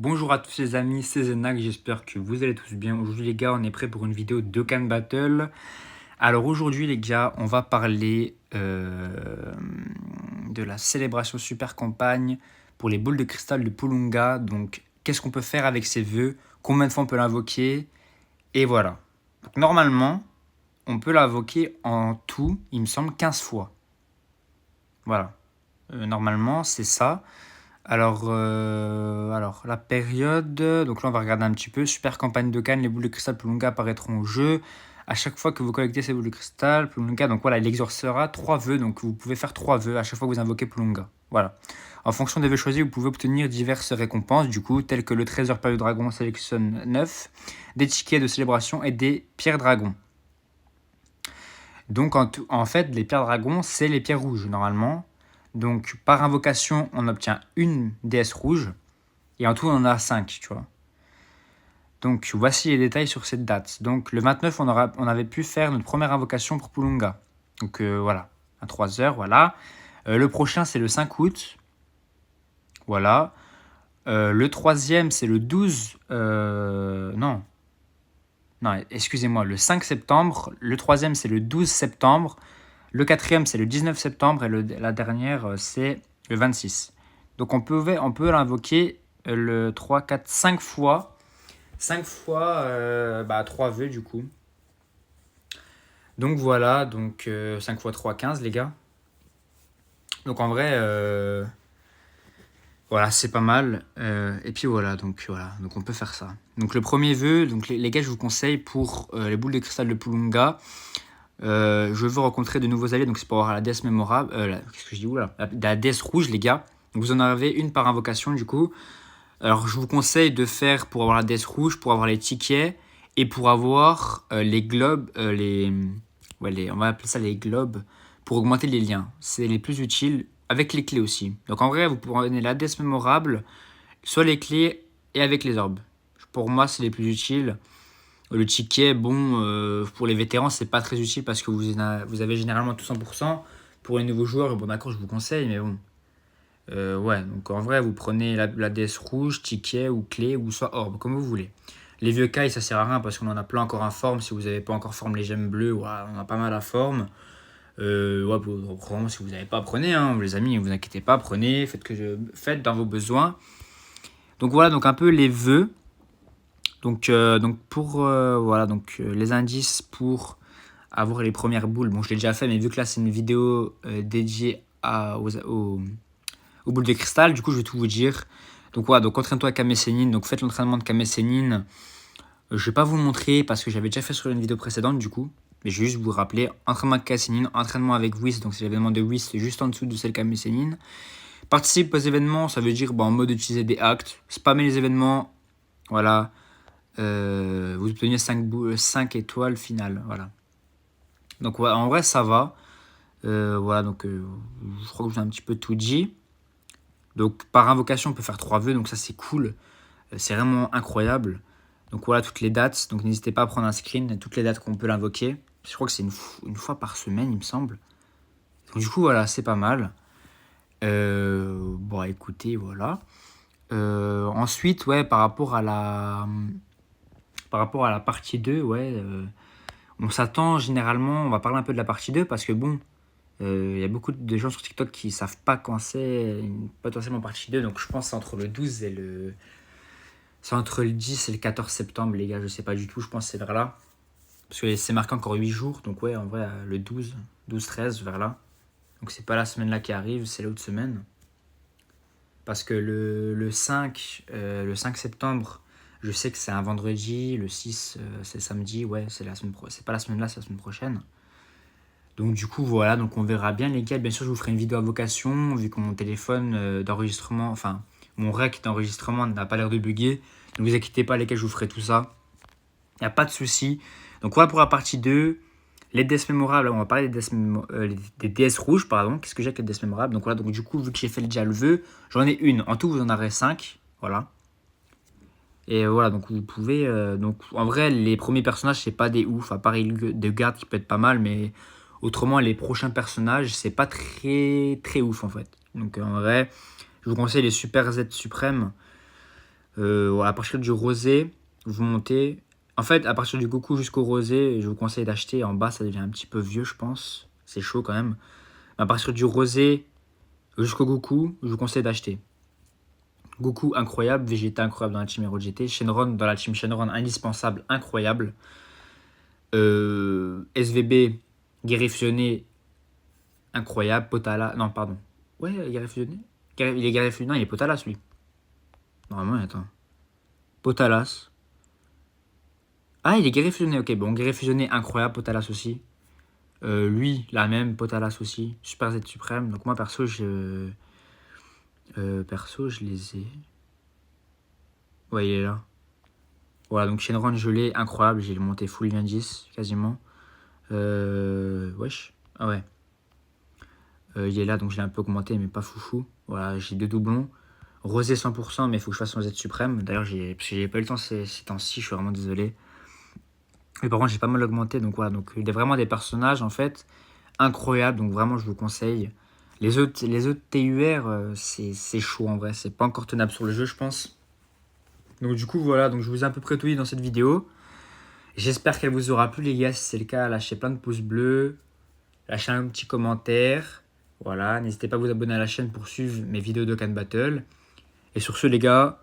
Bonjour à tous les amis, c'est Zenak, j'espère que vous allez tous bien. Aujourd'hui les gars, on est prêt pour une vidéo Dokkan Battle. Alors aujourd'hui les gars, on va parler de la célébration super campagne pour les boules de cristal de Pulunga. Donc qu'est-ce qu'on peut faire avec ces vœux, combien de fois on peut l'invoquer, et voilà. Donc normalement, on peut l'invoquer en tout, il me semble, 15 fois. Voilà. Normalement, c'est ça. Alors, la période, donc là on va regarder un petit peu. Super campagne de Cannes, les boules de cristal Pulunga apparaîtront au jeu. À chaque fois que vous collectez ces boules de cristal, Pulunga, donc voilà, il exaucera 3 vœux. Donc vous pouvez faire 3 vœux à chaque fois que vous invoquez Pulunga. Voilà. En fonction des vœux choisis, vous pouvez obtenir diverses récompenses, du coup, telles que le trésor Période Dragon sélectionne 9, des tickets de célébration et des pierres dragons. Donc en fait, les pierres dragons, c'est les pierres rouges normalement. Donc par invocation, on obtient une déesse rouge. Et en tout, on en a 5, tu vois. Donc voici les détails sur cette date. Donc le 29, on avait pu faire notre première invocation pour Pulunga. Donc voilà, à 3 h, voilà. Le prochain, c'est le 5 août. Voilà. Le troisième, c'est le 12... non, excusez-moi, le 5 septembre. Le troisième, c'est le 12 septembre. Le quatrième, c'est le 19 septembre. Et la dernière, c'est le 26. Donc on peut l'invoquer le 3, 4, 5 fois. 5 fois 3 vœux du coup. Donc voilà, donc 5 fois 3, 15 les gars. Donc en vrai, voilà, c'est pas mal. Et puis voilà, donc on peut faire ça. Donc le premier vœu, donc les gars, je vous conseille pour les boules de cristal de Pulunga. Je veux rencontrer de nouveaux alliés, donc c'est pour avoir la déesse mémorable. Qu'est-ce que je dis, oula, la déesse rouge les gars. Donc vous en avez une par invocation du coup. Alors, je vous conseille de faire pour avoir la déesse rouge, pour avoir les tickets et pour avoir les globes, on va appeler ça les globes, pour augmenter les liens. C'est les plus utiles, avec les clés aussi. Donc, en vrai, vous prenez la déesse mémorable, soit les clés et avec les orbes. Pour moi, c'est les plus utiles. Le ticket, bon, pour les vétérans, c'est pas très utile parce que vous avez généralement tout 100%. Pour les nouveaux joueurs, bon, d'accord, je vous conseille, mais bon. Ouais, donc en vrai, vous prenez la déesse rouge, ticket ou clé ou soit orbe, comme vous voulez. Les vieux cailles, ça sert à rien parce qu'on en a plein encore en forme. Si vous n'avez pas encore forme les gemmes bleues, ouais, on a pas mal à forme. Vraiment, si vous n'avez pas, prenez, hein, les amis, ne vous inquiétez pas, prenez, faites dans vos besoins. Donc voilà, donc un peu les vœux. Donc pour les indices pour avoir les premières boules. Bon, je l'ai déjà fait, mais vu que là c'est une vidéo dédiée aux boules de cristal, du coup je vais tout vous dire. Donc voilà, donc entraîne-toi à Kame Sennin, donc faites l'entraînement de Kame Sennin. Je vais pas vous le montrer parce que j'avais déjà fait sur une vidéo précédente du coup. Mais je vais juste vous rappeler, entraînement de Kame Sennin, entraînement avec Whis, donc c'est l'événement de Whis, juste en dessous de celle Kame Sennin. Participe aux événements, ça veut dire en mode utiliser des actes, spammer les événements, voilà. Vous obtenez 5 étoiles finales, voilà. Donc ouais, en vrai ça va. Voilà, donc je crois que j'ai un petit peu tout dit. Donc par invocation, on peut faire 3 vœux, donc ça c'est cool. C'est vraiment incroyable. Donc voilà toutes les dates. Donc n'hésitez pas à prendre un screen, toutes les dates qu'on peut l'invoquer. Je crois que c'est une fois par semaine, il me semble. Donc du coup, voilà, c'est pas mal. Bon, écoutez, voilà. Ensuite, ouais, par rapport à la partie 2, ouais, on s'attend généralement, on va parler un peu de la partie 2 parce que bon, il y a beaucoup de gens sur TikTok qui savent pas quand c'est potentiellement partie 2, donc je pense que c'est entre le 12 et le... C'est entre le 10 et le 14 septembre, les gars, je sais pas du tout, je pense que c'est vers là. Parce que c'est marqué encore 8 jours, donc ouais, en vrai, le 12-13, vers là. Donc c'est pas la semaine là qui arrive, c'est l'autre semaine. Parce que le 5 septembre, je sais que c'est un vendredi, le 6 c'est samedi, ouais, c'est pas la semaine là, c'est la semaine prochaine. Donc du coup voilà, donc on verra bien les gars. Bien sûr je vous ferai une vidéo à vocation, vu que mon téléphone d'enregistrement, enfin mon rec d'enregistrement n'a pas l'air de bugger. Ne vous inquiétez pas les gars, je vous ferai tout ça. Il n'y a pas de souci. Donc voilà pour la partie 2. Les déesses mémorables, on va parler des déesses rouges, pardon. Qu'est-ce que j'ai avec les déesses mémorables? Donc voilà, donc du coup, vu que j'ai fait déjà le vœu, j'en ai une. En tout, vous en aurez 5. Voilà. Et voilà, donc vous pouvez... donc en vrai, les premiers personnages, c'est pas des ouf. À part de garde qui peut être pas mal, mais autrement, les prochains personnages, c'est pas très très ouf en fait. Donc en vrai, je vous conseille les Super Z suprêmes. À partir du rosé, vous montez. En fait, à partir du Goku jusqu'au rosé, je vous conseille d'acheter. En bas, ça devient un petit peu vieux, je pense. C'est chaud quand même. Mais à partir du rosé jusqu'au Goku, je vous conseille d'acheter. Goku incroyable, Vegeta incroyable dans la team Hero GT, Shenron dans la team Shenron indispensable, incroyable. SVB, guerrier fusionné, incroyable. Potala, non, pardon. Ouais, guerrier fusionné. Il est guerrier fusionné, non, il est Potalas lui. Normalement, attends. Potalas. Ah, il est guerrier fusionné, ok, bon, guerrier fusionné, incroyable, Potalas aussi. Lui, la même, Potalas aussi. Super Z suprême. Donc moi, perso, je les ai. Ouais, il est là. Voilà, donc Shenron, je l'ai, incroyable. J'ai monté full lien 10, quasiment. Wesh. Ah ouais. Il est là, donc je l'ai un peu augmenté, mais pas foufou. Voilà, j'ai 2 doublons. Rosé 100%, mais il faut que je fasse mon Z suprême. D'ailleurs, parce que j'ai pas eu le temps ces temps-ci, je suis vraiment désolé. Mais par contre, j'ai pas mal augmenté, donc voilà. Donc, il y a vraiment des personnages, en fait, incroyables. Donc vraiment, je vous conseille. Les autres TUR, c'est chaud en vrai. C'est pas encore tenable sur le jeu, je pense. Donc du coup, voilà. Donc je vous ai à peu près tout dit dans cette vidéo. J'espère qu'elle vous aura plu, les gars. Si c'est le cas, lâchez plein de pouces bleus. Lâchez un petit commentaire. Voilà. N'hésitez pas à vous abonner à la chaîne pour suivre mes vidéos de Can Battle. Et sur ce, les gars,